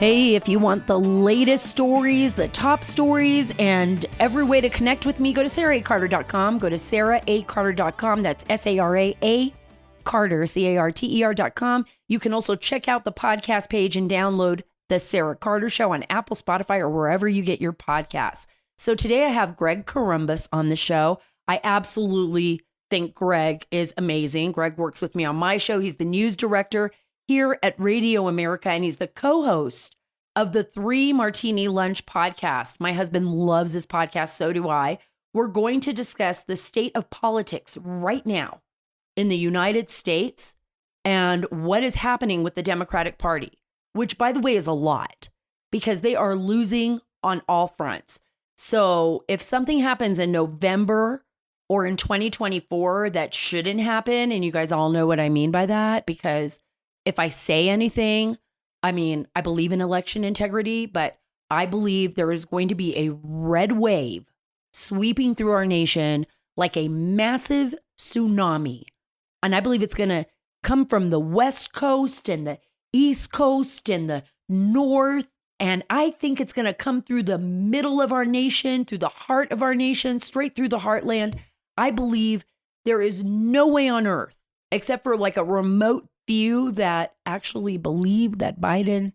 Hey, if you want the latest stories, the top stories, and every way to connect with me, go to SaraACarter.com. Go to SaraACarter.com. That's SARA Carter, CARTER.com. You can also check out the podcast page and download The Sara Carter Show on Apple, Spotify, or wherever you get your podcasts. So today I have Greg Corombos on the show. I absolutely think Greg is amazing. Greg works with me on my show. He's the news director here at Radio America, and he's the co-host of the 3 Martini Lunch podcast. My husband loves this podcast, so do I. We're going to discuss the state of politics right now in the United States and what is happening with the Democratic Party, which, by the way, is a lot because they are losing on all fronts. So if something happens in November or in 2024 that shouldn't happen, and you guys all know what I mean by that, because if I say anything, I mean, I believe in election integrity, but I believe there is going to be a red wave sweeping through our nation like a massive tsunami. And I believe it's going to come from the West Coast and the East Coast and the North. And I think it's going to come through the middle of our nation, through the heart of our nation, straight through the heartland. I believe there is no way on earth, except for like a remote few that actually believe that Biden,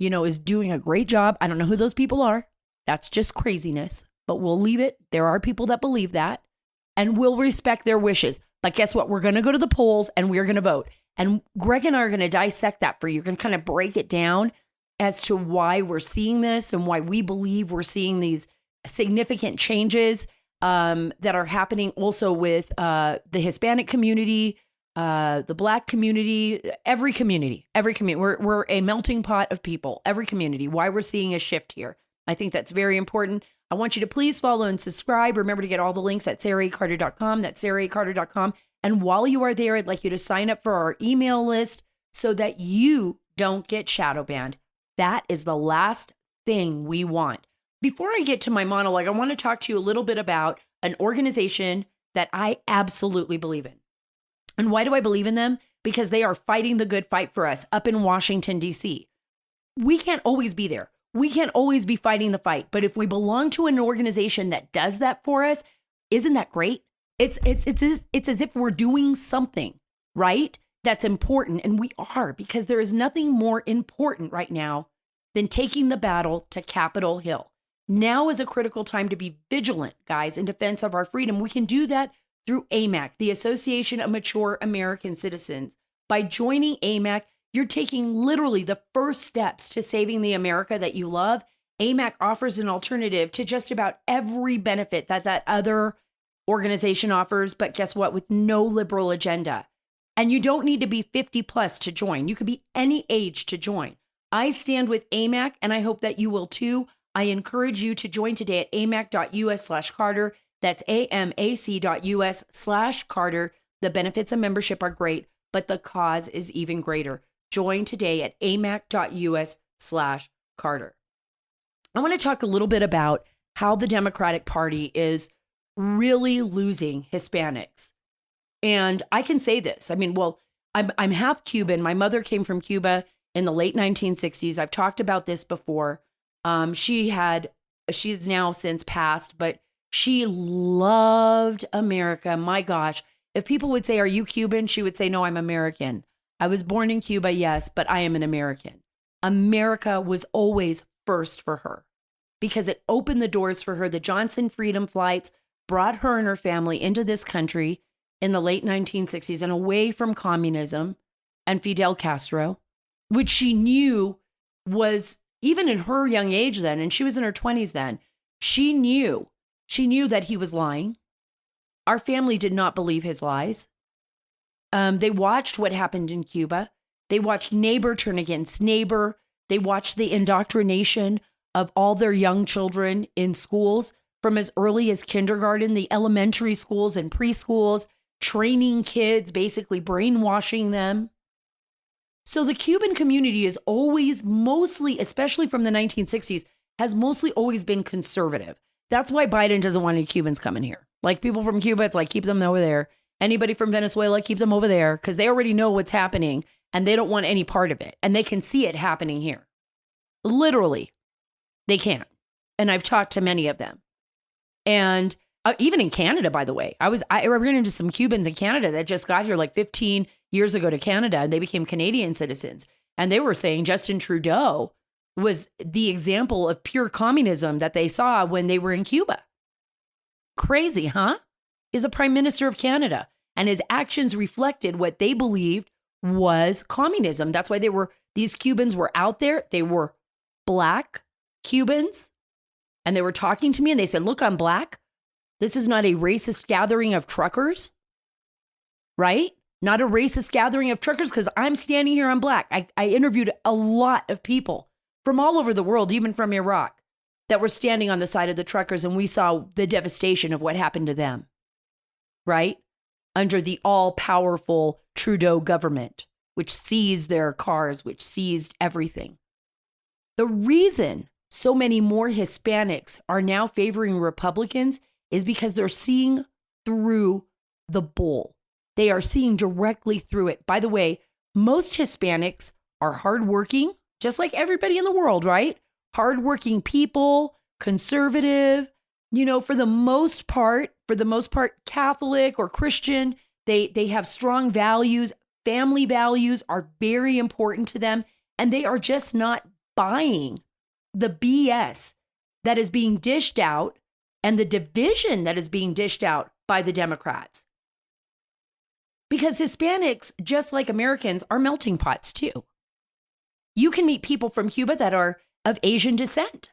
is doing a great job. I don't know who those people are. That's just craziness, but we'll leave it. There are people that believe that, and we'll respect their wishes. But guess what? We're going to go to the polls and we're going to vote. And Greg and I are going to dissect that for you. We're going to kind of break it down as to why we're seeing this and why we believe we're seeing these significant changes that are happening also with the Hispanic community, the Black community, every community. We're a melting pot of people, every community, why we're seeing a shift here. I think that's very important. I want you to please follow and subscribe. Remember to get all the links at SaraACarter.com. That's SaraACarter.com. And while you are there, I'd like you to sign up for our email list so that you don't get shadow banned. That is the last thing we want. Before I get to my monologue, I want to talk to you a little bit about an organization that I absolutely believe in. And why do I believe in them? Because they are fighting the good fight for us up in Washington, D.C. We can't always be there. We can't always be fighting the fight. But if we belong to an organization that does that for us, isn't that great? It's as if we're doing something, right? That's important. And we are, because there is nothing more important right now than taking the battle to Capitol Hill. Now is a critical time to be vigilant, guys, in defense of our freedom. We can do that through AMAC, the Association of Mature American Citizens. By joining AMAC, you're taking literally the first steps to saving the America that you love. AMAC offers an alternative to just about every benefit that other organization offers, but guess what? With no liberal agenda. And you don't need to be 50 plus to join. You could be any age to join. I stand with AMAC, and I hope that you will too. I encourage you to join today at amac.us/Carter. That's amac.us/Carter. The benefits of membership are great, but the cause is even greater. Join today at amac.us/Carter. I want to talk a little bit about how the Democratic Party is really losing Hispanics. And I can say this. I mean, well, I'm half Cuban. My mother came from Cuba in the late 1960s. I've talked about this before. She's now since passed, but she loved America. My gosh. If people would say, "Are you Cuban?" she would say, "No, I'm American. I was born in Cuba, yes, but I am an American." America was always first for her because it opened the doors for her. The Johnson Freedom Flights brought her and her family into this country in the late 1960s and away from communism and Fidel Castro, which she knew was, even in her young age then, and she was in her 20s then, she knew that he was lying. Our family did not believe his lies. They watched what happened in Cuba. They watched neighbor turn against neighbor. They watched the indoctrination of all their young children in schools from as early as kindergarten, the elementary schools and preschools, training kids, basically brainwashing them. So the Cuban community is always mostly, especially from the 1960s, has mostly always been conservative. That's why Biden doesn't want any Cubans coming here. Like people from Cuba, it's like, keep them over there. Anybody from Venezuela, keep them over there because they already know what's happening and they don't want any part of it. And they can see it happening here. Literally, they can't. And I've talked to many of them. And even in Canada, by the way, I ran into some Cubans in Canada that just got here like 15 years ago to Canada, and they became Canadian citizens. And they were saying Justin Trudeau was the example of pure communism that they saw when they were in Cuba. Crazy, huh? He's the Prime Minister of Canada, and his actions reflected what they believed was communism. That's why these Cubans were out there. They were Black Cubans, and they were talking to me, and they said, look, I'm Black. This is not a racist gathering of truckers, right? Not a racist gathering of truckers, because I'm standing here, I'm Black. I interviewed a lot of people from all over the world, even from Iraq, that were standing on the side of the truckers, and we saw the devastation of what happened to them, right? Under the all-powerful Trudeau government, which seized their cars, which seized everything. The reason so many more Hispanics are now favoring Republicans is because they're seeing through the bull. They are seeing directly through it. By the way, most Hispanics are hardworking, just like everybody in the world, right? Hardworking people, conservative, for the most part, Catholic or Christian. They have strong values. Family values are very important to them, and they are just not buying the BS that is being dished out and the division that is being dished out by the Democrats. Because Hispanics, just like Americans, are melting pots too. You can meet people from Cuba that are of Asian descent,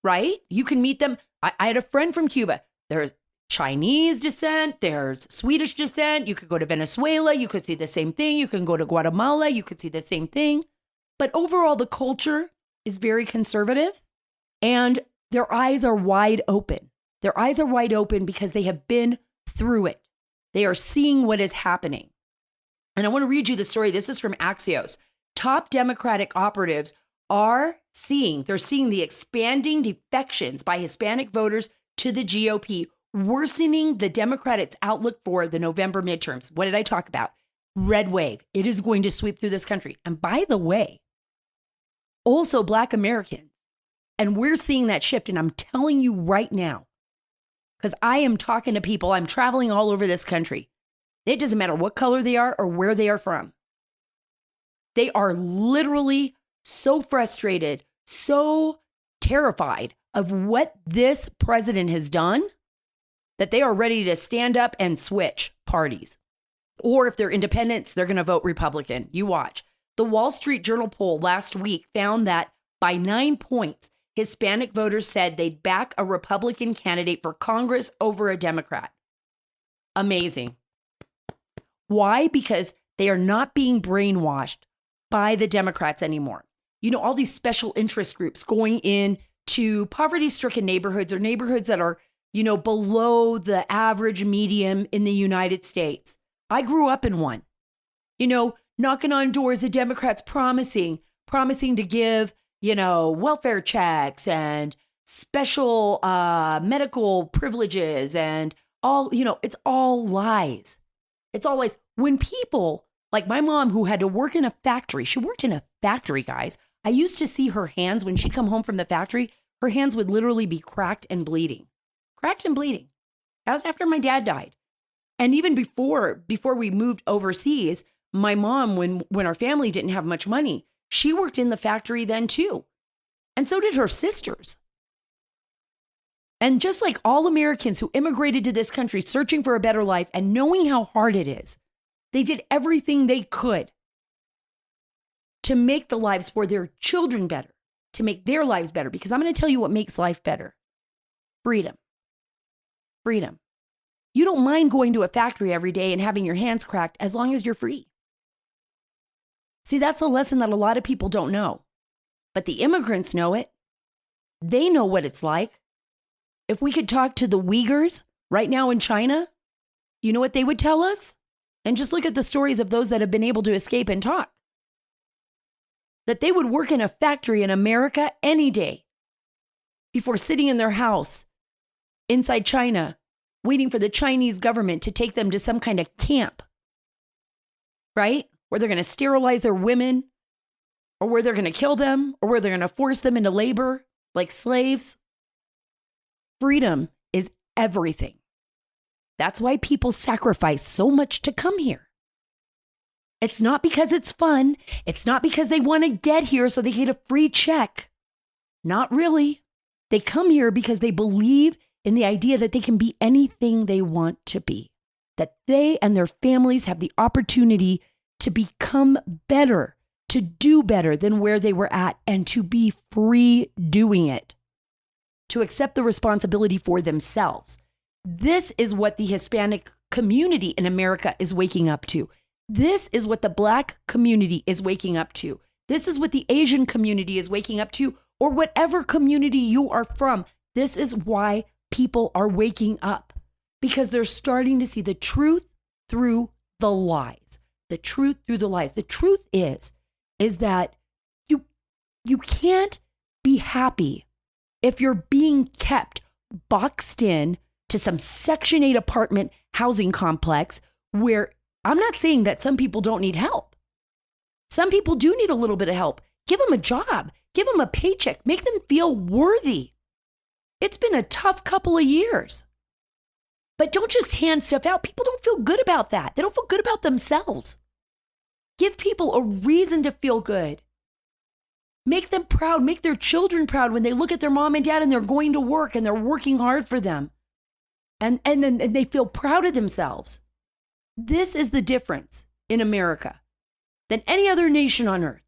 right? You can meet them. I had a friend from Cuba. There's Chinese descent. There's Swedish descent. You could go to Venezuela. You could see the same thing. You can go to Guatemala. You could see the same thing. But overall, the culture is very conservative, and their eyes are wide open. Their eyes are wide open because they have been through it. They are seeing what is happening. And I want to read you the story. This is from Axios. Top Democratic operatives are seeing the expanding defections by Hispanic voters to the GOP, worsening the Democrats' outlook for the November midterms. What did I talk about? Red wave. It is going to sweep through this country. And by the way, also Black Americans. And we're seeing that shift. And I'm telling you right now, because I am talking to people, I'm traveling all over this country. It doesn't matter what color they are or where they are from. They are literally so frustrated, so terrified of what this president has done that they are ready to stand up and switch parties. Or if they're independents, they're going to vote Republican. You watch. The Wall Street Journal poll last week found that by 9 points, Hispanic voters said they'd back a Republican candidate for Congress over a Democrat. Amazing. Why? Because they are not being brainwashed by the Democrats anymore. All these special interest groups going in to poverty-stricken neighborhoods or neighborhoods that are, below the average median in the United States. I grew up in one. Knocking on doors, the Democrats promising to give, welfare checks and special medical privileges and all, it's all lies. It's all lies. When people like my mom, who had to work in a factory, she worked in a factory, guys. I used to see her hands when she'd come home from the factory, her hands would literally be cracked and bleeding. Cracked and bleeding. That was after my dad died. And even before we moved overseas, my mom, when our family didn't have much money, she worked in the factory then too. And so did her sisters. And just like all Americans who immigrated to this country searching for a better life and knowing how hard it is, they did everything they could to make the lives for their children better, to make their lives better. Because I'm going to tell you what makes life better. Freedom. Freedom. You don't mind going to a factory every day and having your hands cracked as long as you're free. See, that's a lesson that a lot of people don't know. But the immigrants know it. They know what it's like. If we could talk to the Uyghurs right now in China, you know what they would tell us? And just look at the stories of those that have been able to escape and talk. That they would work in a factory in America any day before sitting in their house inside China, waiting for the Chinese government to take them to some kind of camp, right? Where they're going to sterilize their women, or where they're going to kill them, or where they're going to force them into labor like slaves. Freedom is everything. That's why people sacrifice so much to come here. It's not because it's fun. It's not because they want to get here so they get a free check. Not really. They come here because they believe in the idea that they can be anything they want to be, that they and their families have the opportunity to become better, to do better than where they were at, and to be free doing it, to accept the responsibility for themselves. This is what the Hispanic community in America is waking up to. This is what the Black community is waking up to. This is what the Asian community is waking up to, or whatever community you are from. This is why people are waking up, because they're starting to see the truth through the lies. The truth through the lies. The truth is that you can't be happy if you're being kept boxed in to some Section 8 apartment housing complex where I'm not saying that some people don't need help. Some people do need a little bit of help. Give them a job. Give them a paycheck. Make them feel worthy. It's been a tough couple of years. But don't just hand stuff out. People don't feel good about that. They don't feel good about themselves. Give people a reason to feel good. Make them proud. Make their children proud when they look at their mom and dad and they're going to work and they're working hard for them. And then they feel proud of themselves. This is the difference in America than any other nation on earth,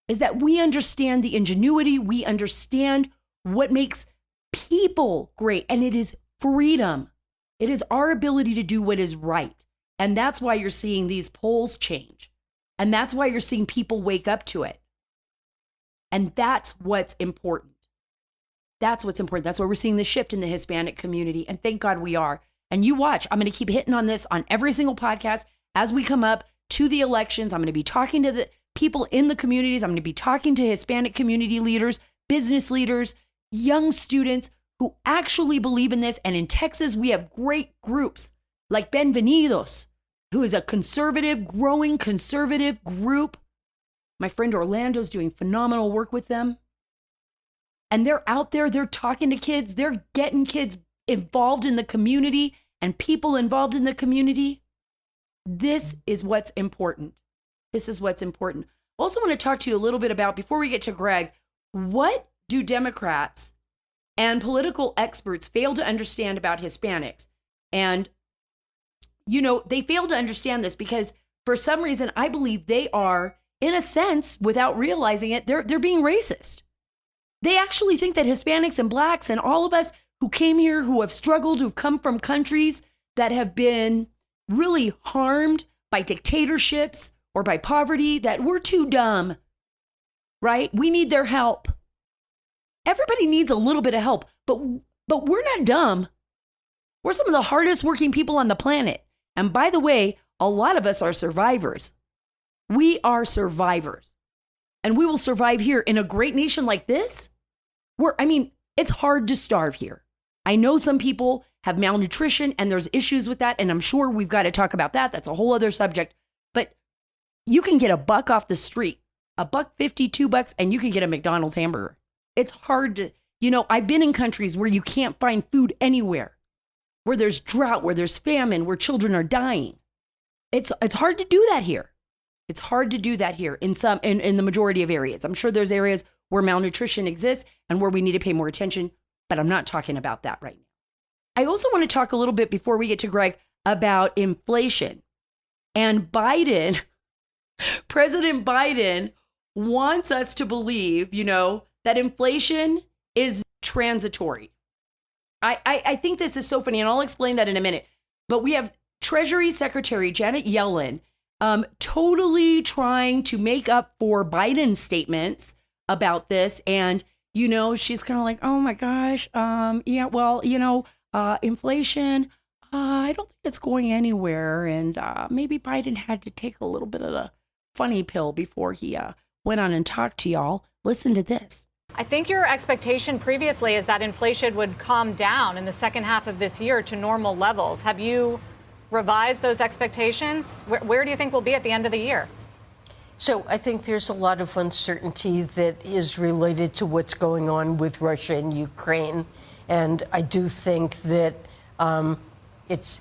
is that we understand the ingenuity. We understand what makes people great, and it is freedom. It is our ability to do what is right. And that's why you're seeing these polls change. And that's why you're seeing people wake up to it. And that's what's important. That's what's important. That's why we're seeing the shift in the Hispanic community. And thank God we are. And you watch, I'm going to keep hitting on this on every single podcast as we come up to the elections. I'm going to be talking to the people in the communities. I'm going to be talking to Hispanic community leaders, business leaders, young students who actually believe in this. And in Texas, we have great groups like Benvenidos, who is a conservative, growing conservative group. My friend Orlando's doing phenomenal work with them. And they're out there, they're talking to kids, they're getting kids involved in the community and people involved in the community. This is what's important. This is what's important. I also want to talk to you a little bit about, before we get to Greg, what do Democrats and political experts fail to understand about Hispanics? And, they fail to understand this because for some reason, I believe they are, in a sense, without realizing it, they're being racist. They actually think that Hispanics and Blacks and all of us who came here, who have struggled, who've come from countries that have been really harmed by dictatorships or by poverty, that we're too dumb, right? We need their help. Everybody needs a little bit of help, but we're not dumb. We're some of the hardest working people on the planet. And by the way, a lot of us are survivors. We are survivors. And we will survive here in a great nation like this. It's hard to starve here. I know some people have malnutrition and there's issues with that. And I'm sure we've got to talk about that. That's a whole other subject. But you can get $1 off the street, $1.50, $2, and you can get a McDonald's hamburger. It's hard to, I've been in countries where you can't find food anywhere, where there's drought, where there's famine, where children are dying. It's hard to do that here. It's hard to do that here in the majority of areas. I'm sure there's areas where malnutrition exists and where we need to pay more attention, but I'm not talking about that right now. I also want to talk a little bit before we get to Greg about inflation. And Biden, President Biden wants us to believe, that inflation is transitory. I think this is so funny, and I'll explain that in a minute. But we have Treasury Secretary Janet Yellen totally trying to make up for Biden's statements about this. And, she's kind of like, oh my gosh, inflation, I don't think it's going anywhere. And maybe Biden had to take a little bit of the funny pill before he went on and talked to y'all. Listen to this. I think your expectation previously is that inflation would calm down in the second half of this year to normal levels. Have you revised those expectations? Where do you think we'll be at the end of the year? So I think there's a lot of uncertainty that is related to what's going on with Russia and Ukraine. And I do think that it's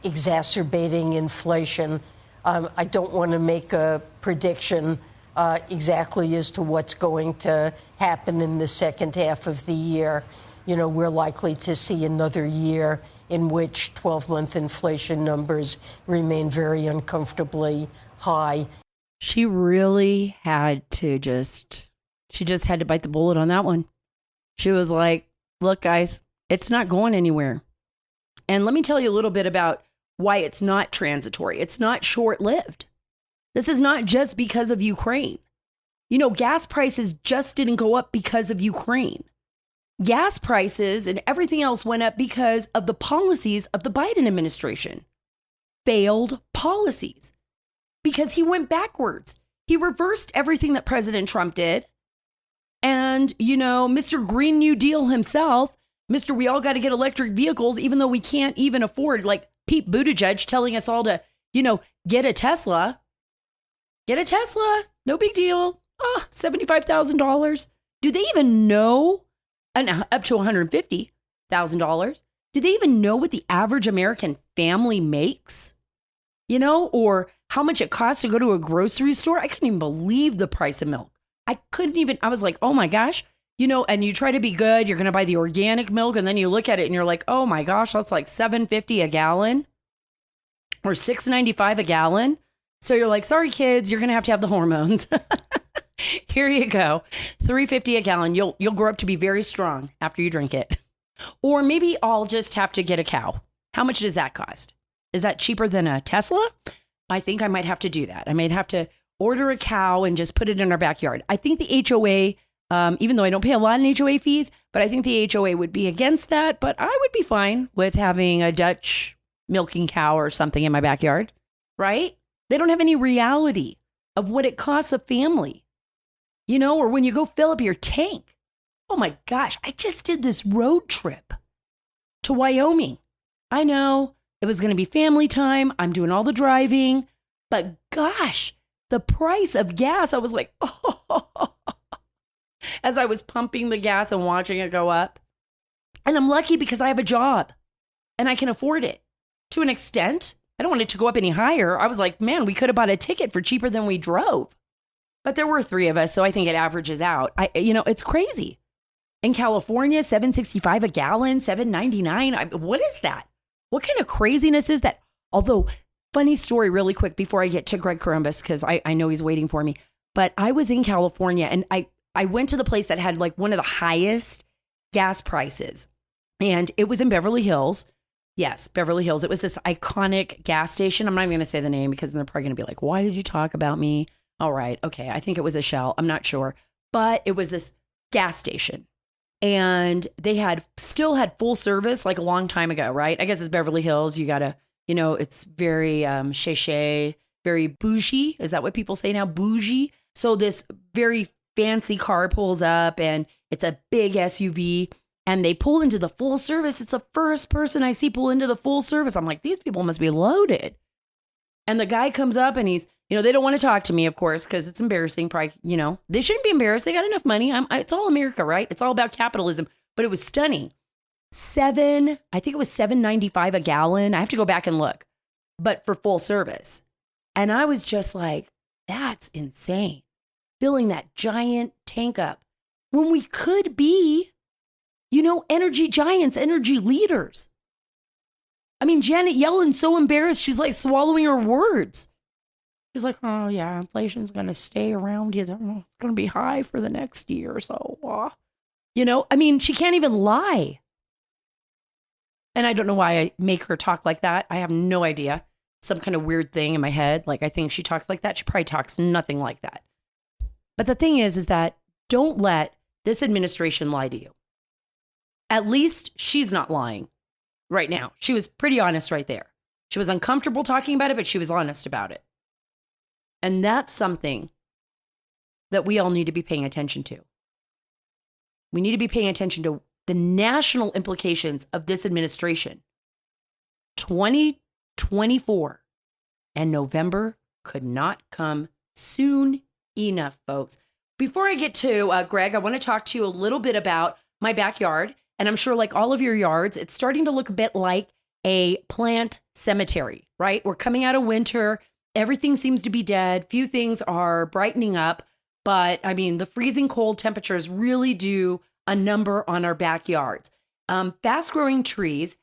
exacerbating inflation. I don't want to make a prediction exactly as to what's going to happen in the second half of the year. You know, we're likely to see another year in which 12-month inflation numbers remain very uncomfortably high. She really had to she just had to bite the bullet on that one. She was like, look, guys, it's not going anywhere. And let me tell you a little bit about why it's not transitory. It's not short-lived. This is not just because of Ukraine. You know, gas prices just didn't go up because of Ukraine. Gas prices and everything else went up because of the policies of the Biden administration. Failed policies. Because he went backwards. He reversed everything that President Trump did. And, you know, Mr. Green New Deal himself, Mr. We all got to get electric vehicles, even though we can't even afford, like Pete Buttigieg telling us all to, you know, get a Tesla. Get a Tesla. No big deal. Oh, $75,000. Do they even know? And up to $150,000. Do they even know what the average American family makes? You know, or how much it costs to go to a grocery store? I couldn't even believe the price of milk. I was like, oh my gosh, you know, and you try to be good. You're going to buy the organic milk. And then you look at it and you're like, oh my gosh, that's like $7.50 a gallon or $6.95 a gallon. So you're like, sorry, kids, you're going to have the hormones. Here you go. $3.50 a gallon. You'll grow up to be very strong after you drink it. Or maybe I'll just have to get a cow. How much does that cost? Is that cheaper than a Tesla? I think I might have to do that. I might have to order a cow and just put it in our backyard. I think the HOA, even though I don't pay a lot in HOA fees, but I think the HOA would be against that. But I would be fine with having a Dutch milking cow or something in my backyard, right? They don't have any reality of what it costs a family, you know, or when you go fill up your tank. Oh my gosh, I just did this road trip to Wyoming. I know it was going to be family time. I'm doing all the driving, but gosh, the price of gas, I was like, oh, as I was pumping the gas and watching it go up. And I'm lucky because I have a job and I can afford it to an extent. I don't want it to go up any higher. I was like, man, we could have bought a ticket for cheaper than we drove. But there were 3 of us, so I think it averages out. It's crazy. In California, $7.65 a gallon, $7.99. What is that? What kind of craziness is that? Although, funny story really quick before I get to Greg Corombos, because I know he's waiting for me. But I was in California and I went to the place that had like one of the highest gas prices. And it was in Beverly Hills. Yes, Beverly Hills. It was this iconic gas station. I'm not even going to say the name because they're probably going to be like, why did you talk about me? All right. Okay. I think it was a Shell. I'm not sure. But it was this gas station. And they still had full service like a long time ago, right? I guess it's Beverly Hills. You got to, you know, it's very cliche, very bougie. Is that what people say now? Bougie. So this very fancy car pulls up and it's a big SUV and they pull into the full service. It's the first person I see pull into the full service. I'm like, these people must be loaded. And the guy comes up and he's, you know, they don't want to talk to me, of course, because it's embarrassing. Probably, you know, they shouldn't be embarrassed. They got enough money. It's all America, right? It's all about capitalism. But it was stunning. I think it was $7.95 a gallon. I have to go back and look, but for full service. And I was just like, that's insane. Filling that giant tank up when we could be, you know, energy giants, energy leaders. I mean, Janet Yellen's so embarrassed. She's like swallowing her words. She's like, oh, yeah, inflation's going to stay around here. It's going to be high for the next year or so. You know, I mean, she can't even lie. And I don't know why I make her talk like that. I have no idea. Some kind of weird thing in my head. Like, I think she talks like that. She probably talks nothing like that. But the thing is that don't let this administration lie to you. At least she's not lying right now. She was pretty honest right there. She was uncomfortable talking about it, but she was honest about it. And that's something that we all need to be paying attention to. We need to be paying attention to the national implications of this administration. 2024 and November could not come soon enough, folks. Before I get to Greg, I want to talk to you a little bit about my backyard. And I'm sure, like all of your yards, it's starting to look a bit like a plant cemetery, right? We're coming out of winter. Everything seems to be dead. Few things are brightening up. But I mean, the freezing cold temperatures really do a number on our backyards. Fast Growing Trees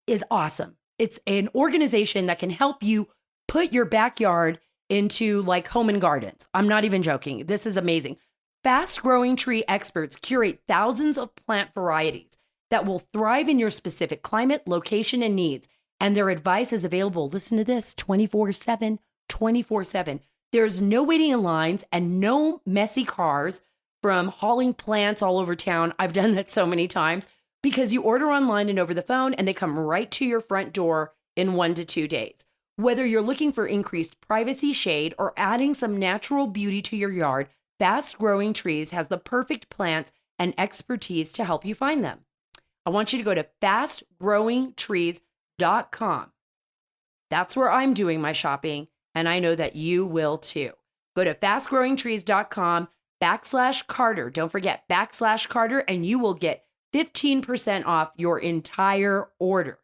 is awesome. It's an organization that can help you put your backyard into like home and gardens. I'm not even joking. This is amazing. Fast Growing Tree experts curate thousands of plant varieties that will thrive in your specific climate, location, and needs. And their advice is available, listen to this, 24/7, 24/7. There's no waiting in lines and no messy cars from hauling plants all over town. I've done that so many times because you order online and over the phone and they come right to your front door in 1 to 2 days. Whether you're looking for increased privacy, shade, or adding some natural beauty to your yard, Fast Growing Trees has the perfect plants and expertise to help you find them. I want you to go to fastgrowingtrees.com. That's where I'm doing my shopping, and I know that you will too. Go to fastgrowingtrees.com/Carter. Don't forget /Carter, and you will get 15% off your entire order.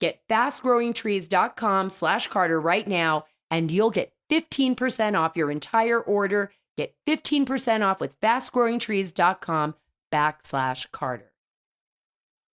Get fastgrowingtrees.com/Carter right now, and you'll get 15% off your entire order. Get 15% off with fastgrowingtrees.com /Carter.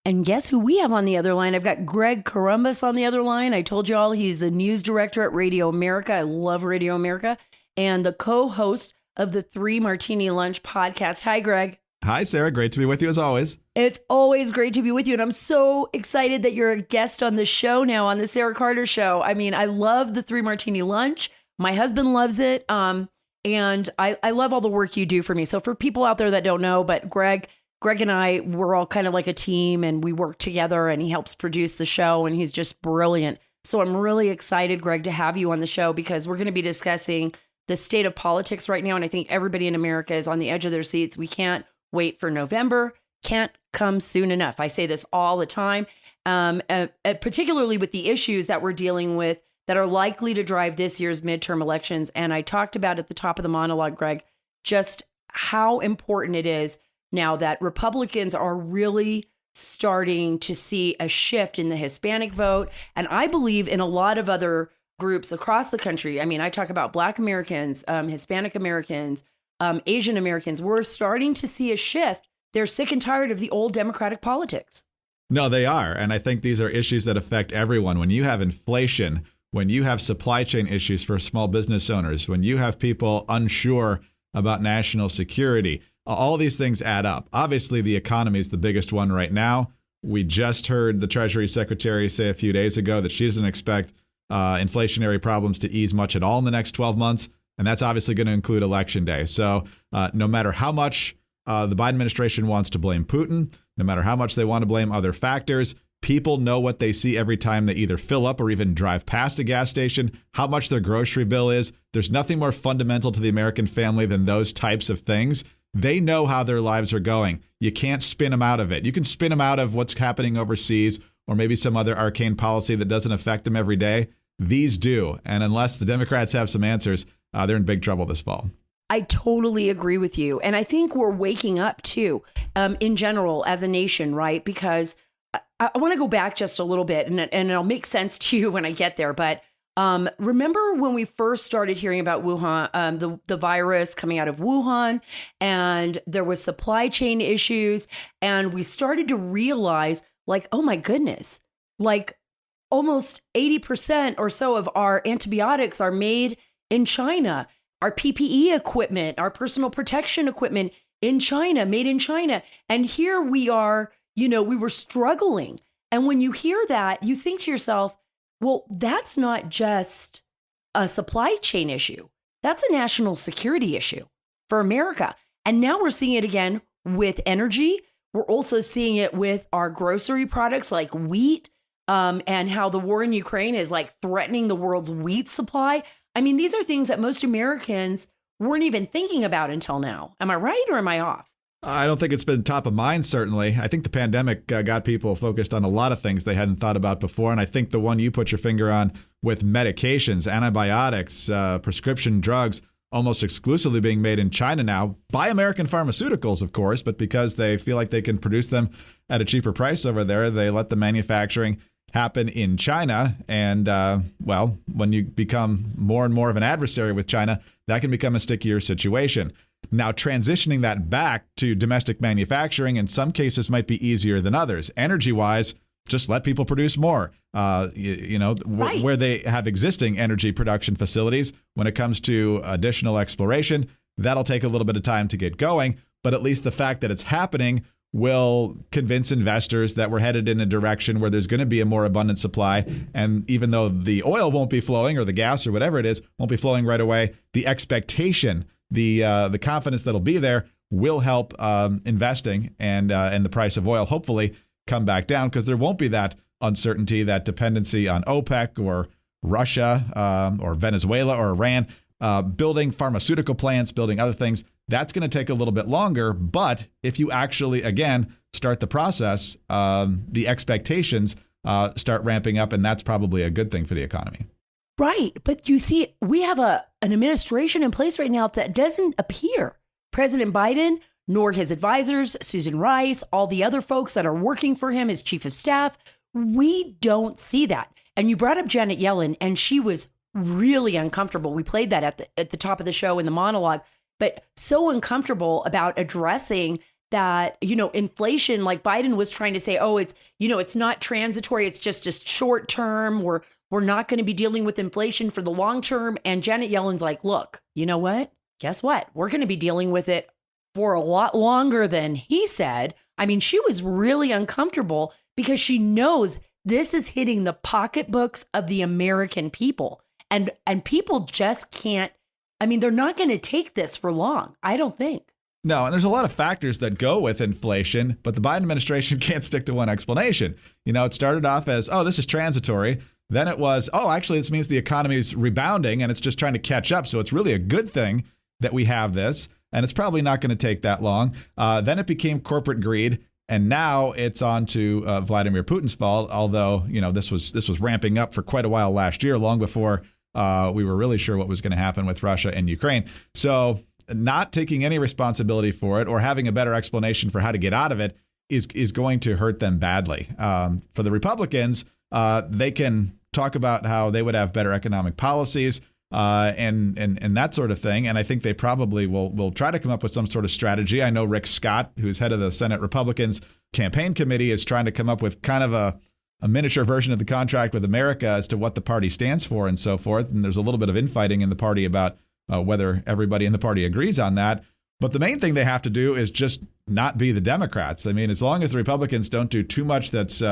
And guess who we have on the other line? I've got Greg Corombos on the other line. I told you all he's the news director at Radio America. I love Radio America. And the co-host of the 3 Martini Lunch podcast. Hi, Greg. Hi, Sarah. Great to be with you as always. It's always great to be with you. And I'm so excited that you're a guest on the show now, on the Sarah Carter Show. I mean, I love the 3 Martini Lunch. My husband loves it. And I love all the work you do for me. So for people out there that don't know, but Greg and I, we're all kind of like a team and we work together and he helps produce the show and he's just brilliant. So I'm really excited, Greg, to have you on the show because we're going to be discussing the state of politics right now. And I think everybody in America is on the edge of their seats. We can't wait for November. Can't come soon enough. I say this all the time, particularly with the issues that we're dealing with that are likely to drive this year's midterm elections. And I talked about at the top of the monologue, Greg, just how important it is now that Republicans are really starting to see a shift in the Hispanic vote. And I believe in a lot of other groups across the country. I mean, I talk about Black Americans, Hispanic Americans, Asian Americans. We're starting to see a shift. They're sick and tired of the old Democratic politics. No, they are. And I think these are issues that affect everyone. When you have inflation, when you have supply chain issues for small business owners, when you have people unsure about national security, all these things add up. Obviously, the economy is the biggest one right now. We just heard the Treasury Secretary say a few days ago that she doesn't expect inflationary problems to ease much at all in the next 12 months. And that's obviously going to include Election Day. So no matter how much the Biden administration wants to blame Putin, no matter how much they want to blame other factors, people know what they see every time they either fill up or even drive past a gas station, how much their grocery bill is. There's nothing more fundamental to the American family than those types of things. They know how their lives are going. You can't spin them out of it. You can spin them out of what's happening overseas or maybe some other arcane policy that doesn't affect them every day. These do. And unless the Democrats have some answers, they're in big trouble this fall. I totally agree with you. And I think we're waking up too, in general as a nation, right? Because I want to go back just a little bit and it'll make sense to you when I get there. But remember when we first started hearing about Wuhan, the virus coming out of Wuhan, and there was supply chain issues, and we started to realize, like, oh my goodness, like almost 80% or so of our antibiotics are made in China. Our PPE equipment, our personal protection equipment in China, made in China. And here we are, we were struggling. And when you hear that, you think to yourself, well, that's not just a supply chain issue. That's a national security issue for America. And now we're seeing it again with energy. We're also seeing it with our grocery products like wheat, and how the war in Ukraine is like threatening the world's wheat supply. I mean, these are things that most Americans weren't even thinking about until now. Am I right or am I off? I don't think it's been top of mind, certainly. I think the pandemic got people focused on a lot of things they hadn't thought about before. And I think the one you put your finger on with medications, antibiotics, prescription drugs, almost exclusively being made in China now by American pharmaceuticals, of course, but because they feel like they can produce them at a cheaper price over there, they let the manufacturing happen in China. And, well, when you become more and more of an adversary with China, that can become a stickier situation. Now, transitioning that back to domestic manufacturing in some cases might be easier than others. Energy-wise, just let people produce more. Right. Where they have existing energy production facilities, when it comes to additional exploration, that'll take a little bit of time to get going. But at least the fact that it's happening will convince investors that we're headed in a direction where there's going to be a more abundant supply. And even though the oil won't be flowing, or the gas or whatever it is won't be flowing right away, the expectation, the confidence that'll be there will help investing and the price of oil hopefully come back down, because there won't be that uncertainty, that dependency on OPEC or Russia or Venezuela or Iran building pharmaceutical plants, building other things. That's going to take a little bit longer. But if you actually, again, start the process, the expectations start ramping up, and that's probably a good thing for the economy. Right. But you see, we have an administration in place right now that doesn't appear. President Biden, nor his advisors, Susan Rice, all the other folks that are working for him, his chief of staff, we don't see that. And you brought up Janet Yellen, and she was really uncomfortable. We played that at the top of the show in the monologue, but so uncomfortable about addressing that, inflation, like Biden was trying to say, oh, it's not transitory. It's just short term. We're not going to be dealing with inflation for the long term. And Janet Yellen's like, look, you know what? Guess what? We're going to be dealing with it for a lot longer than he said. I mean, she was really uncomfortable because she knows this is hitting the pocketbooks of the American people. And people just can't, they're not going to take this for long, I don't think. No, and there's a lot of factors that go with inflation, but the Biden administration can't stick to one explanation. It started off as, oh, this is transitory. Then it was, oh, actually, this means the economy's rebounding and it's just trying to catch up. So it's really a good thing that we have this, and it's probably not going to take that long. Then it became corporate greed, and now it's on to Vladimir Putin's fault, although, this was ramping up for quite a while last year, long before we were really sure what was going to happen with Russia and Ukraine. So not taking any responsibility for it or having a better explanation for how to get out of it is going to hurt them badly. For the Republicans, they can talk about how they would have better economic policies and that sort of thing. And I think they probably will try to come up with some sort of strategy. I know Rick Scott, who's head of the Senate Republicans campaign committee, is trying to come up with kind of a miniature version of the contract with America as to what the party stands for and so forth. And there's a little bit of infighting in the party about whether everybody in the party agrees on that. But the main thing they have to do is just not be the Democrats. As long as the Republicans don't do too much that's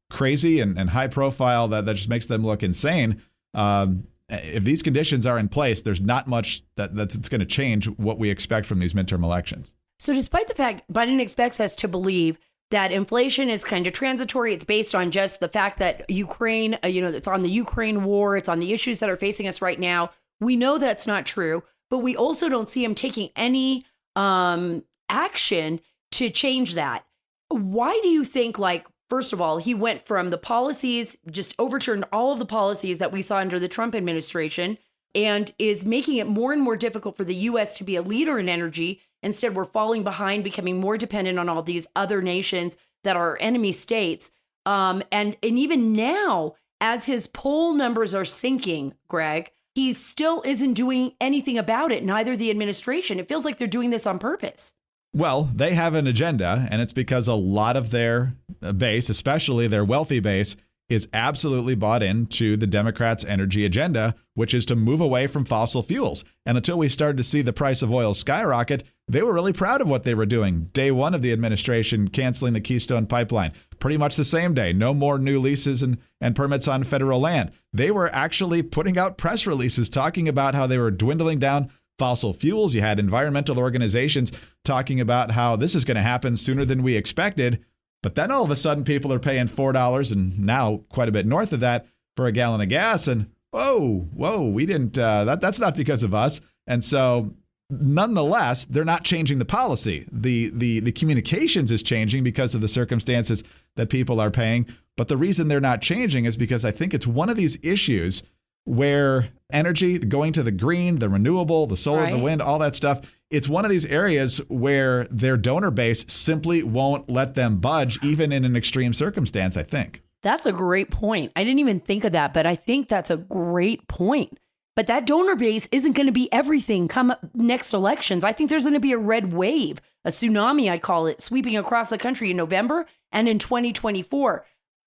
crazy and high profile that just makes them look insane, if these conditions are in place, there's not much that's going to change what we expect from these midterm elections. So despite the fact Biden expects us to believe that inflation is kind of transitory, it's based on just the fact that Ukraine, it's on the Ukraine war, it's on the issues that are facing us right now. We know that's not true, but we also don't see him taking any action to change that. Why do you think, first of all, he went from the policies, just overturned all of the policies that we saw under the Trump administration, and is making it more and more difficult for the U.S. to be a leader in energy. Instead, we're falling behind, becoming more dependent on all these other nations that are enemy states. And even now, as his poll numbers are sinking, Greg, he still isn't doing anything about it, neither the administration. It feels like they're doing this on purpose. Well, they have an agenda, and it's because a lot of their base, especially their wealthy base, is absolutely bought into the Democrats' energy agenda, which is to move away from fossil fuels. And until we started to see the price of oil skyrocket, they were really proud of what they were doing. Day one of the administration canceling the Keystone Pipeline, pretty much the same day. No more new leases and permits on federal land. They were actually putting out press releases talking about how they were dwindling down fossil fuels. You had environmental organizations talking about how this is going to happen sooner than we expected. But then all of a sudden, people are paying $4 and now quite a bit north of that for a gallon of gas. And whoa, we didn't. That's not because of us. And so, nonetheless, they're not changing the policy. The communications is changing because of the circumstances that people are paying. But the reason they're not changing is because I think it's one of these issues where energy, going to the green, the renewable, the solar, the Right. wind, all that stuff. It's one of these areas where their donor base simply won't let them budge, even in an extreme circumstance, I think. That's a great point. I didn't even think of that, but I think that's a great point. But that donor base isn't going to be everything come next elections. I think there's going to be a red wave, a tsunami, I call it, sweeping across the country in November and in 2024.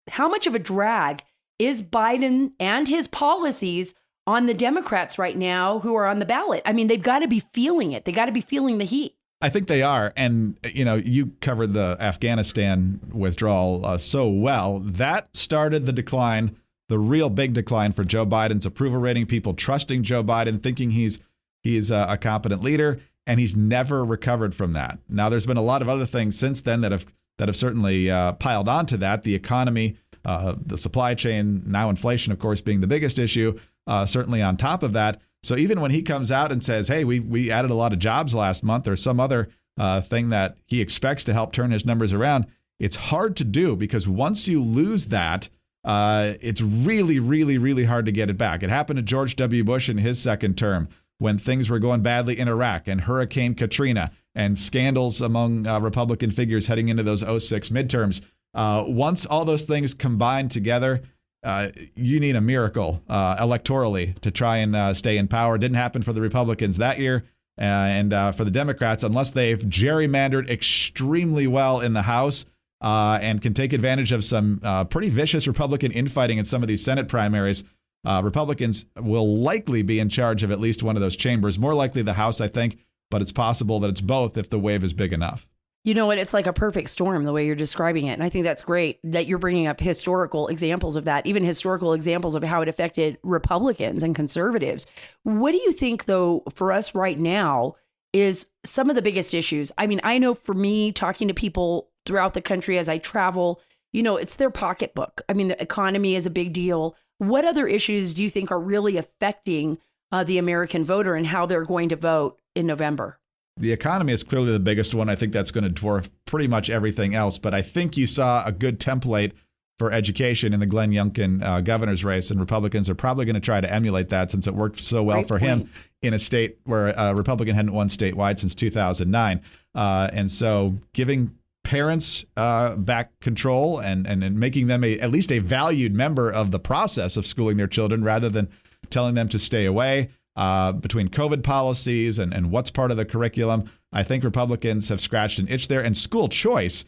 How much of a drag is Biden and his policies on the Democrats right now who are on the ballot? I mean, they've got to be feeling it. They got to be feeling the heat. I think they are. And, you covered the Afghanistan withdrawal so well. That started the decline, the real big decline for Joe Biden's approval rating, people trusting Joe Biden, thinking he's a competent leader, and he's never recovered from that. Now, there's been a lot of other things since then that have certainly piled onto that. The economy, the supply chain, now inflation, of course, being the biggest issue, certainly on top of that. So even when he comes out and says, hey, we added a lot of jobs last month, or some other thing that he expects to help turn his numbers around, it's hard to do, because once you lose that, it's really, really, really hard to get it back. It happened to George W. Bush in his second term when things were going badly in Iraq and Hurricane Katrina and scandals among Republican figures heading into those 2006 midterms. Once all those things combine together, you need a miracle electorally to try and stay in power. It didn't happen for the Republicans that year. And for the Democrats, unless they've gerrymandered extremely well in the House and can take advantage of some pretty vicious Republican infighting in some of these Senate primaries, Republicans will likely be in charge of at least one of those chambers. More likely the House, I think, but it's possible that it's both if the wave is big enough. You know what? It's like a perfect storm, the way you're describing it. And I think that's great that you're bringing up historical examples of that, even historical examples of how it affected Republicans and conservatives. What do you think, though, for us right now is some of the biggest issues? I mean, I know for me, talking to people throughout the country as I travel, it's their pocketbook. I mean, the economy is a big deal. What other issues do you think are really affecting the American voter and how they're going to vote in November? The economy is clearly the biggest one. I think that's going to dwarf pretty much everything else. But I think you saw a good template for education in the Glenn Youngkin governor's race, and Republicans are probably going to try to emulate that since it worked so well for him in a state where a Republican hadn't won statewide since 2009. And so giving parents back control and making them at least a valued member of the process of schooling their children rather than telling them to stay away. Between COVID policies and what's part of the curriculum, I think Republicans have scratched an itch there. And school choice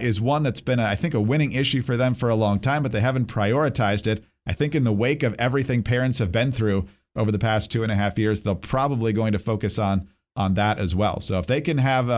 is one that's been, I think, a winning issue for them for a long time, but they haven't prioritized it. I think in the wake of everything parents have been through over the past 2.5 years, they're probably going to focus on that as well. So if they can have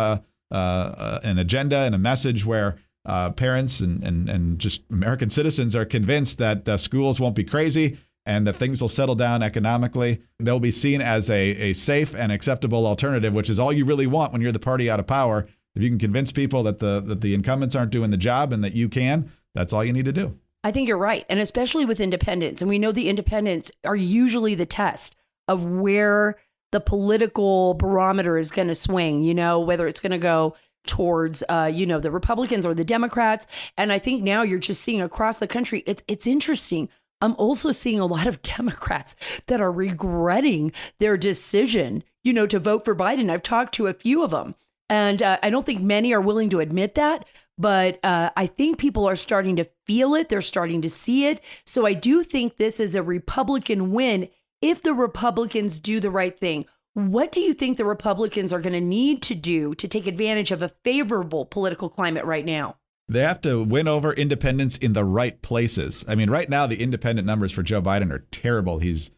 an agenda and a message where parents and just American citizens are convinced that schools won't be crazy and that things will settle down economically, they'll be seen as a safe and acceptable alternative, which is all you really want when you're the party out of power. If you can convince people that the incumbents aren't doing the job and that you can, that's all you need to do. I think you're right. And especially with independents. And we know the independents are usually the test of where the political barometer is going to swing, whether it's going to go towards, the Republicans or the Democrats. And I think now you're just seeing across the country, it's interesting. I'm also seeing a lot of Democrats that are regretting their decision, to vote for Biden. I've talked to a few of them, and I don't think many are willing to admit that, but I think people are starting to feel it. They're starting to see it. So I do think this is a Republican win if the Republicans do the right thing. What do you think the Republicans are going to need to do to take advantage of a favorable political climate right now? They have to win over independents in the right places. I mean, right now, the independent numbers for Joe Biden are terrible. He's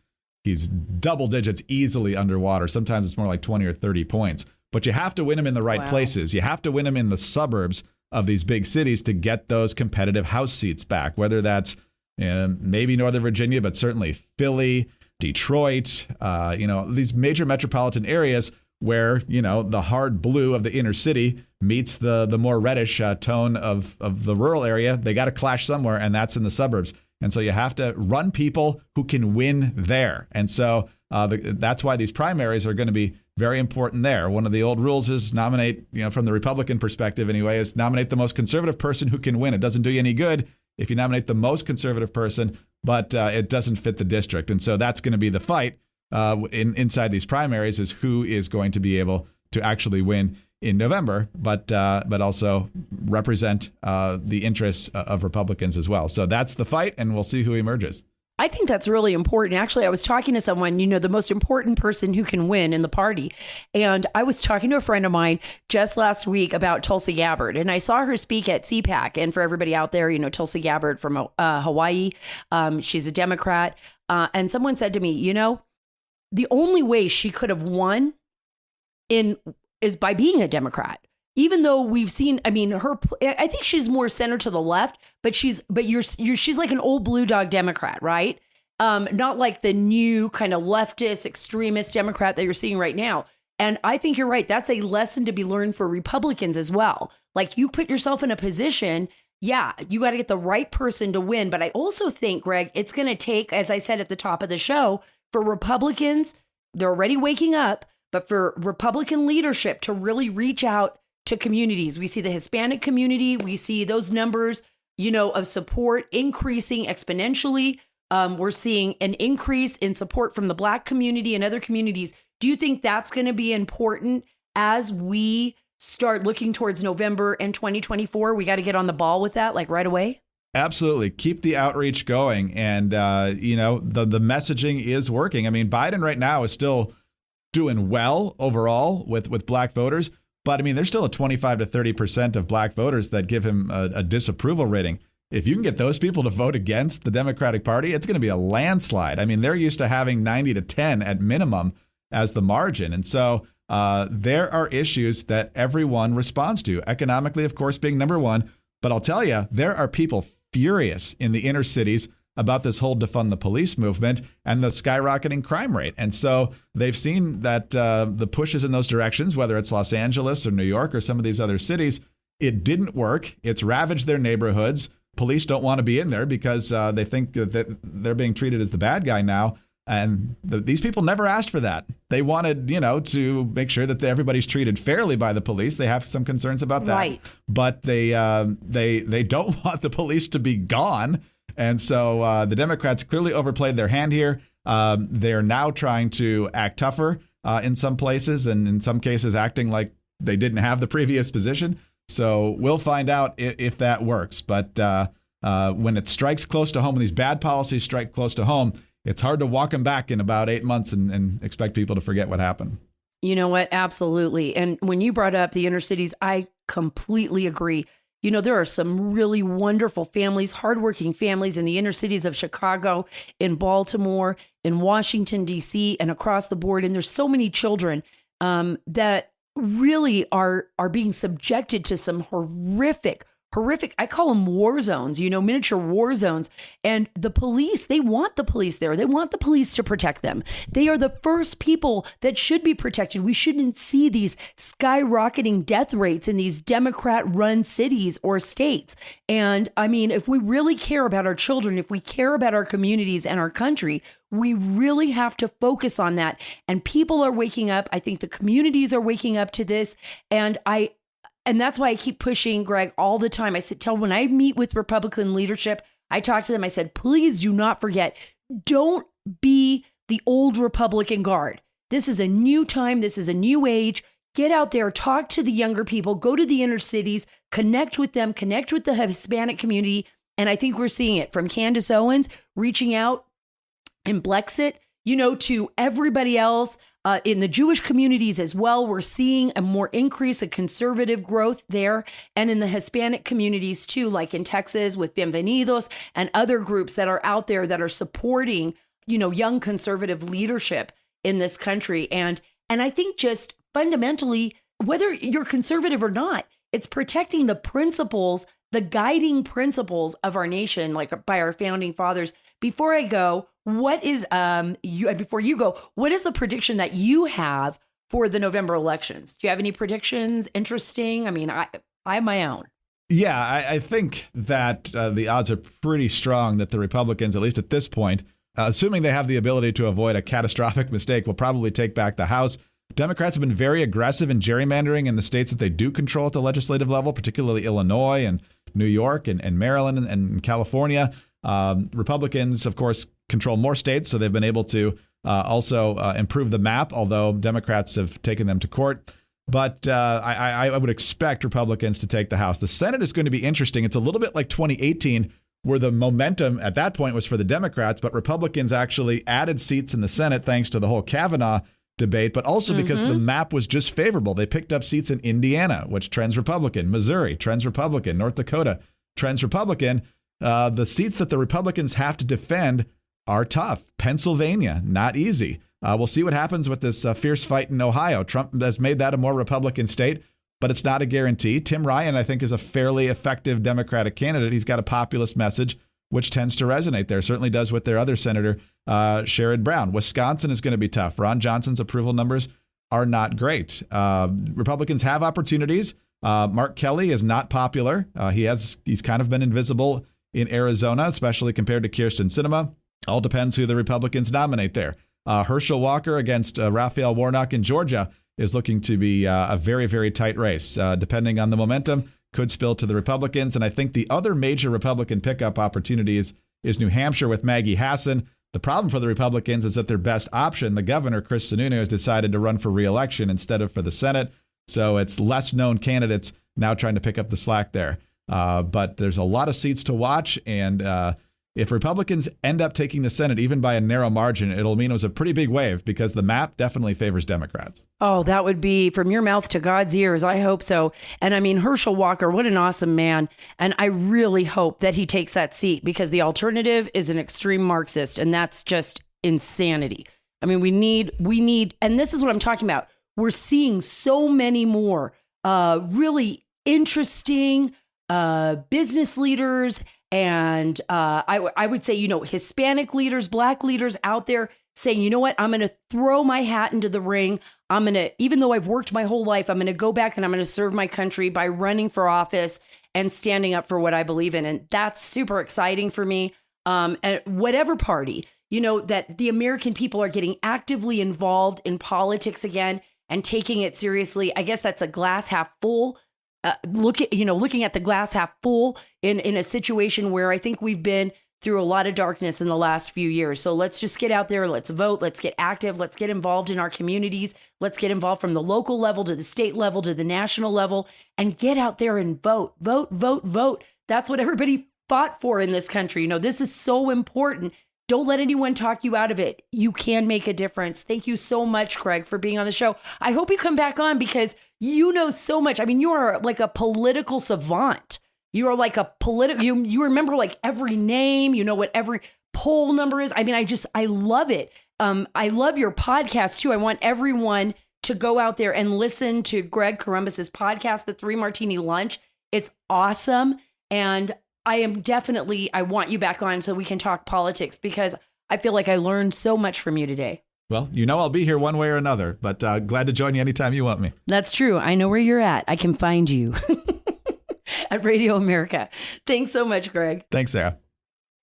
double digits easily underwater. Sometimes it's more like 20 or 30 points. But you have to win them in the right places. You have to win them in the suburbs of these big cities to get those competitive House seats back, whether that's maybe Northern Virginia, but certainly Philly, Detroit, these major metropolitan areas where, the hard blue of the inner city meets the more reddish tone of the rural area. They got to clash somewhere, and that's in the suburbs. And so you have to run people who can win there. And so that's why these primaries are going to be very important there. One of the old rules is nominate, from the Republican perspective anyway, is nominate the most conservative person who can win. It doesn't do you any good if you nominate the most conservative person but it doesn't fit the district. And so that's going to be the fight inside these primaries, is who is going to be able to actually win in November, but also represent the interests of Republicans as well. So that's the fight, and we'll see who emerges. I think that's really important. Actually, I was talking to someone, the most important person who can win in the party. And I was talking to a friend of mine just last week about Tulsi Gabbard. And I saw her speak at CPAC. And for everybody out there, Tulsi Gabbard from Hawaii, she's a Democrat. And someone said to me, the only way she could have won is by being a Democrat. Even though we've seen, I think she's more center to the left, but she's like an old blue dog Democrat, right? Not like the new kind of leftist extremist Democrat that you're seeing right now. And I think you're right. That's a lesson to be learned for Republicans as well. Like, you put yourself in a position, you got to get the right person to win. But I also think, Greg, it's going to take, as I said at the top of the show, for Republicans, they're already waking up, but for Republican leadership to really reach out to communities. We see the Hispanic community. We see those numbers, of support increasing exponentially. We're seeing an increase in support from the Black community and other communities. Do you think that's going to be important as we start looking towards November and 2024? We got to get on the ball with that, like right away. Absolutely. Keep the outreach going. And, the messaging is working. I mean, Biden right now is still doing well overall with Black voters. But there's still a 25 to 30% of Black voters that give him a disapproval rating. If you can get those people to vote against the Democratic Party, it's going to be a landslide. They're used to having 90 to 10 at minimum as the margin. And so there are issues that everyone responds to. Economically, of course, being number one. But I'll tell you, there are people furious in the inner cities about this whole defund the police movement and the skyrocketing crime rate. And so they've seen that the pushes in those directions, whether it's Los Angeles or New York or some of these other cities, it didn't work. It's ravaged their neighborhoods. Police don't want to be in there because they think that they're being treated as the bad guy now. And these people never asked for that. They wanted, to make sure that everybody's treated fairly by the police. They have some concerns about that. Right. But they don't want the police to be gone. And so the Democrats clearly overplayed their hand here. They're now trying to act tougher in some places, and in some cases acting like they didn't have the previous position. So we'll find out if that works. But when it strikes close to home, when these bad policies strike close to home, it's hard to walk them back in about 8 months and expect people to forget what happened. You know what? Absolutely. And when you brought up the inner cities, I completely agree. There are some really wonderful families, hardworking families in the inner cities of Chicago, in Baltimore, in Washington, D.C., and across the board. And there's so many children that really are being subjected to some horrific, I call them war zones, miniature war zones. And the police, they want the police there. They want the police to protect them. They are the first people that should be protected. We shouldn't see these skyrocketing death rates in these Democrat-run cities or states. And if we really care about our children, if we care about our communities and our country, we really have to focus on that. And people are waking up. I think the communities are waking up to this. And that's why I keep pushing, Greg, all the time. When I meet with Republican leadership, I talk to them. I said, please do not forget, don't be the old Republican guard. This is a new time. This is a new age. Get out there, talk to the younger people, go to the inner cities, connect with them, connect with the Hispanic community. And I think we're seeing it from Candace Owens reaching out in Blexit, to everybody else. In the Jewish communities as well, we're seeing a more increase of conservative growth there. And in the Hispanic communities too, like in Texas with Bienvenidos and other groups that are out there that are supporting, young conservative leadership in this country. And I think just fundamentally, whether you're conservative or not, it's protecting the principles, the guiding principles of our nation, like by our founding fathers. Before I go, what is before you go, what is the prediction that you have for the November elections? Do you have any predictions? Interesting. I have my own. Yeah, I think that the odds are pretty strong that the Republicans, at least at this point, assuming they have the ability to avoid a catastrophic mistake, will probably take back the House. Democrats have been very aggressive in gerrymandering in the states that they do control at the legislative level, particularly Illinois and New York and Maryland and California. Republicans, of course, control more states, so they've been able to also improve the map, although Democrats have taken them to court. But I would expect Republicans to take the House. The Senate is going to be interesting. It's a little bit like 2018, where the momentum at that point was for the Democrats, but Republicans actually added seats in the Senate thanks to the whole Kavanaugh debate, but also because the map was just favorable. They picked up seats in Indiana, which trends Republican, Missouri, trends Republican, North Dakota, trends Republican. The seats that the Republicans have to defend are tough. Pennsylvania, not easy. We'll see what happens with this fierce fight in Ohio. Trump has made that a more Republican state, but it's not a guarantee. Tim Ryan, I think, is a fairly effective Democratic candidate. He's got a populist message, which tends to resonate there. Certainly does with their other senator, Sherrod Brown. Wisconsin is going to be tough. Ron Johnson's approval numbers are not great. Republicans have opportunities. Mark Kelly is not popular. He's kind of been invisible in Arizona, especially compared to Kyrsten Sinema. All depends who the Republicans nominate there. Herschel Walker against Raphael Warnock in Georgia is looking to be a very, very tight race. Depending on the momentum, could spill to the Republicans. And I think the other major Republican pickup opportunity is New Hampshire with Maggie Hassan. The problem for the Republicans is that their best option, the governor, Chris Sununu, has decided to run for re-election instead of for the Senate. So it's less known candidates now trying to pick up the slack there. But there's a lot of seats to watch. And if Republicans end up taking the Senate, even by a narrow margin, it'll mean it was a pretty big wave because the map definitely favors Democrats. Oh, that would be from your mouth to God's ears. I hope so. And I mean, Herschel Walker, what an awesome man. And I really hope that he takes that seat because the alternative is an extreme Marxist. And that's just insanity. I mean, we need, and this is what I'm talking about. We're seeing so many more really interesting business leaders and I would say, Hispanic leaders, Black leaders out there saying, you know what, I'm going to throw my hat into the ring. I'm going to, even though I've worked my whole life, I'm going to go back and I'm going to serve my country by running for office and standing up for what I believe in. And that's super exciting for me. And whatever party, that the American people are getting actively involved in politics again and taking it seriously. I guess that's a glass half full. Looking at the glass half full in a situation where I think we've been through a lot of darkness in the last few years. So let's just get out there. Let's vote. Let's get active. Let's get involved in our communities. Let's get involved from the local level to the state level to the national level and get out there and vote, vote, vote, vote. That's what everybody fought for in this country. This is so important. Don't let anyone talk you out of it. You can make a difference. Thank you so much, Craig, for being on the show. I hope you come back on because you know so much. I mean, you are like a political savant. You are like a political, you remember like every name, you know what every poll number is. I mean, I love it. I love your podcast too. I want everyone to go out there and listen to Greg Corombos' podcast, The 3 Martini Lunch. It's awesome. And I want you back on so we can talk politics because I feel like I learned so much from you today. Well, I'll be here one way or another, but glad to join you anytime you want me. That's true. I know where you're at. I can find you at Radio America. Thanks so much, Greg. Thanks, Sarah.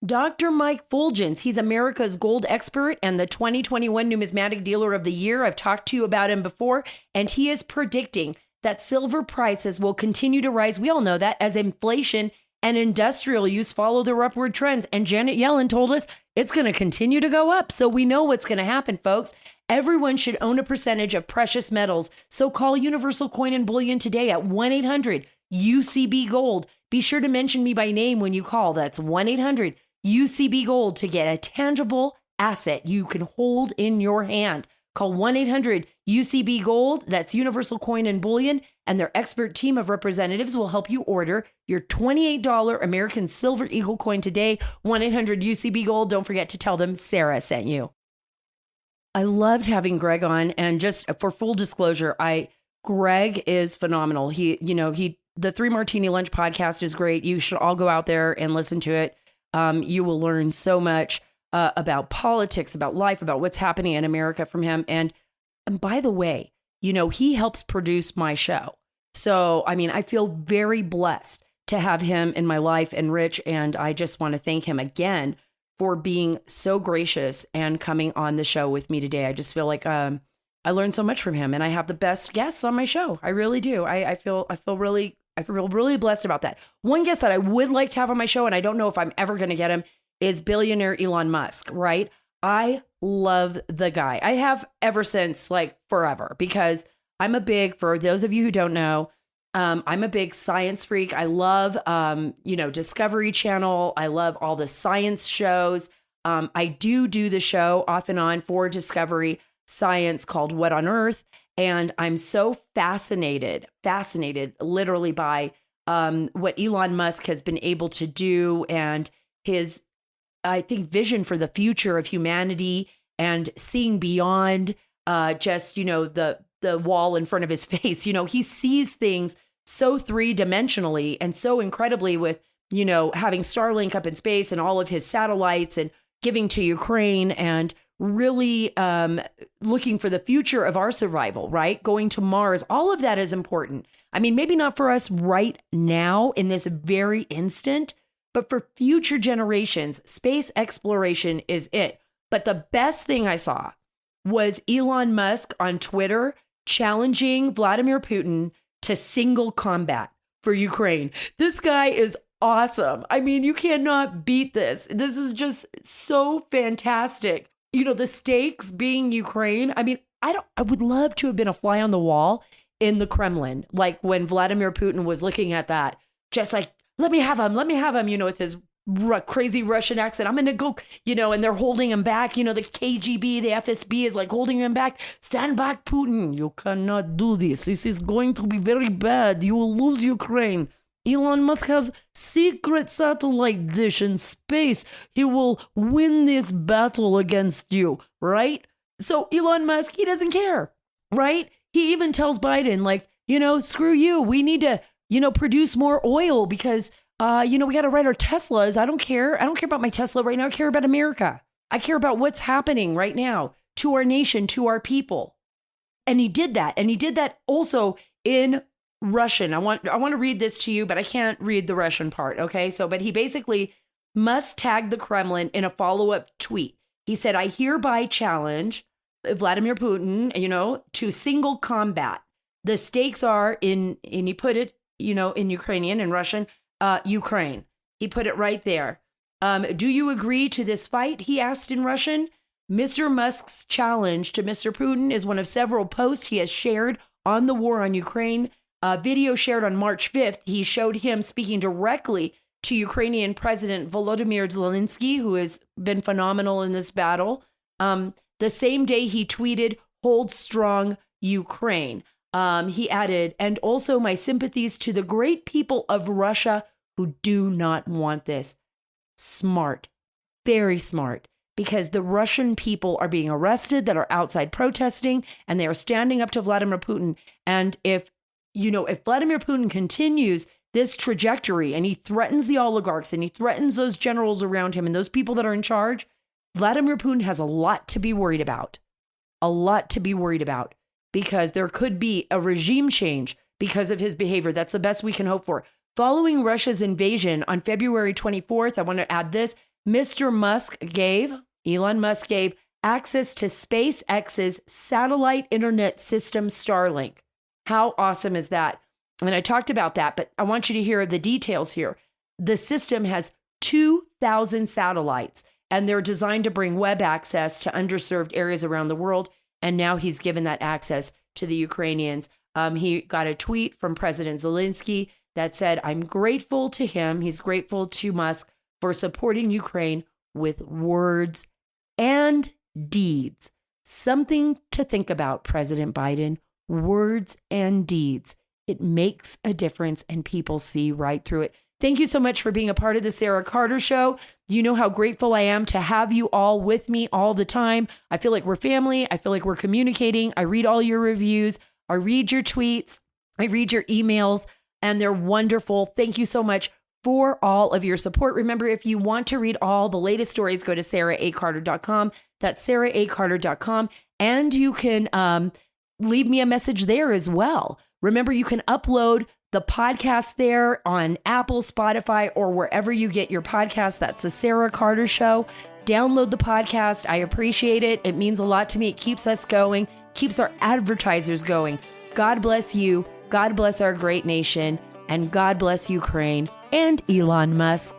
Dr. Mike Fulgens, he's America's gold expert and the 2021 Numismatic Dealer of the Year. I've talked to you about him before, and he is predicting that silver prices will continue to rise. We all know that as inflation and industrial use follow their upward trends. And Janet Yellen told us it's going to continue to go up. So we know what's going to happen, folks. Everyone should own a percentage of precious metals. So call Universal Coin and Bullion today at 1-800-UCB-GOLD. Be sure to mention me by name when you call. That's 1-800-UCB-GOLD to get a tangible asset you can hold in your hand. Call 1-800-UCB-GOLD. That's Universal Coin and Bullion. And their expert team of representatives will help you order your $28 American Silver Eagle coin today. 1-800-UCB-GOLD. Don't forget to tell them Sarah sent you. I loved having Greg on. And just for full disclosure, Greg is phenomenal. The 3 Martini Lunch podcast is great. You should all go out there and listen to it. You will learn so much about politics, about life, about what's happening in America from him. And by the way, he helps produce my show. So, I mean, I feel very blessed to have him in my life and Rich. And I just want to thank him again for being so gracious and coming on the show with me today. I just feel like I learned so much from him and I have the best guests on my show. I really do. I feel really blessed about that. One guest that I would like to have on my show, and I don't know if I'm ever going to get him, is billionaire Elon Musk, right? I love the guy. I have ever since, like, forever, because for those of you who don't know, I'm a big science freak. I love, Discovery Channel. I love all the science shows. I do the show off and on for Discovery Science called What on Earth. And I'm so fascinated literally by what Elon Musk has been able to do, and his, I think, vision for the future of humanity, and seeing beyond just, the wall in front of his face. He sees things so three-dimensionally and so incredibly with, having Starlink up in space and all of his satellites and giving to Ukraine, and really looking for the future of our survival, right? Going to Mars, all of that is important. I mean, maybe not for us right now in this very instant, but for future generations, space exploration is it. But the best thing I saw was Elon Musk on Twitter challenging Vladimir Putin to single combat for Ukraine. This guy is awesome. I mean, you cannot beat this. This is just so fantastic. The stakes being Ukraine. I mean, I would love to have been a fly on the wall in the Kremlin, like when Vladimir Putin was looking at that, just like, let me have him, with his crazy Russian accent. I'm going to go, and they're holding him back. The KGB, the FSB is like holding him back. Stand back, Putin. You cannot do this. This is going to be very bad. You will lose Ukraine. Elon Musk have secret satellite dish in space. He will win this battle against you, right? So Elon Musk, he doesn't care, right? He even tells Biden, like, screw you. We need to, produce more oil because, we got to ride our Teslas. I don't care. I don't care about my Tesla right now. I care about America. I care about what's happening right now to our nation, to our people. And he did that. And he did that also in Russian. I want to read this to you, but I can't read the Russian part. Okay. But he basically must tag the Kremlin in a follow-up tweet. He said, I hereby challenge Vladimir Putin, to single combat. The stakes are and he put it, in Ukrainian and Russian, Ukraine. He put it right there. Do you agree to this fight? He asked in Russian. Mr. Musk's challenge to Mr. Putin is one of several posts he has shared on the war on Ukraine. A video shared on March 5th, he showed him speaking directly to Ukrainian President Volodymyr Zelensky, who has been phenomenal in this battle. The same day he tweeted, "Hold strong, Ukraine." He added, and also my sympathies to the great people of Russia who do not want this. Smart, very smart, because the Russian people are being arrested that are outside protesting, and they are standing up to Vladimir Putin. And if Vladimir Putin continues this trajectory and he threatens the oligarchs and he threatens those generals around him and those people that are in charge, Vladimir Putin has a lot to be worried about. A lot to be worried about, because there could be a regime change because of his behavior. That's the best we can hope for. Following Russia's invasion on February 24th, I want to add this, Elon Musk gave access to SpaceX's satellite internet system Starlink. How awesome is that? And I talked about that, but I want you to hear the details here. The system has 2,000 satellites, and they're designed to bring web access to underserved areas around the world. And now he's given that access to the Ukrainians. He got a tweet from President Zelensky that said, I'm grateful to him. He's grateful to Musk for supporting Ukraine with words and deeds. Something to think about, President Biden. Words and deeds. It makes a difference, and people see right through it. Thank you so much for being a part of the Sara Carter Show. You know how grateful I am to have you all with me all the time. I feel like we're family. I feel like we're communicating. I read all your reviews. I read your tweets. I read your emails, and they're wonderful. Thank you so much for all of your support. Remember, if you want to read all the latest stories, go to saracarter.com. That's saracarter.com. And you can leave me a message there as well. Remember, you can upload the podcast there on Apple, Spotify, or wherever you get your podcast. That's the Sara Carter Show. Download the podcast. I appreciate it. It means a lot to me. It keeps us going, keeps our advertisers going. God bless you. God bless our great nation. And God bless Ukraine and Elon Musk.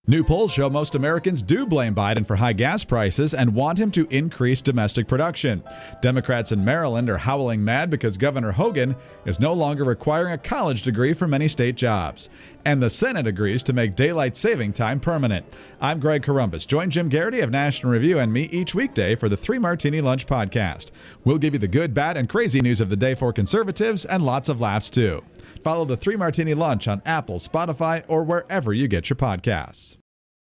New polls show most Americans do blame Biden for high gas prices and want him to increase domestic production. Democrats in Maryland are howling mad because Governor Hogan is no longer requiring a college degree for many state jobs. And the Senate agrees to make daylight saving time permanent. I'm Greg Corombos. Join Jim Garrity of National Review and me each weekday for the 3 Martini Lunch podcast. We'll give you the good, bad, and crazy news of the day for conservatives and lots of laughs too. Follow the 3 Martini Lunch on Apple, Spotify, or wherever you get your podcasts.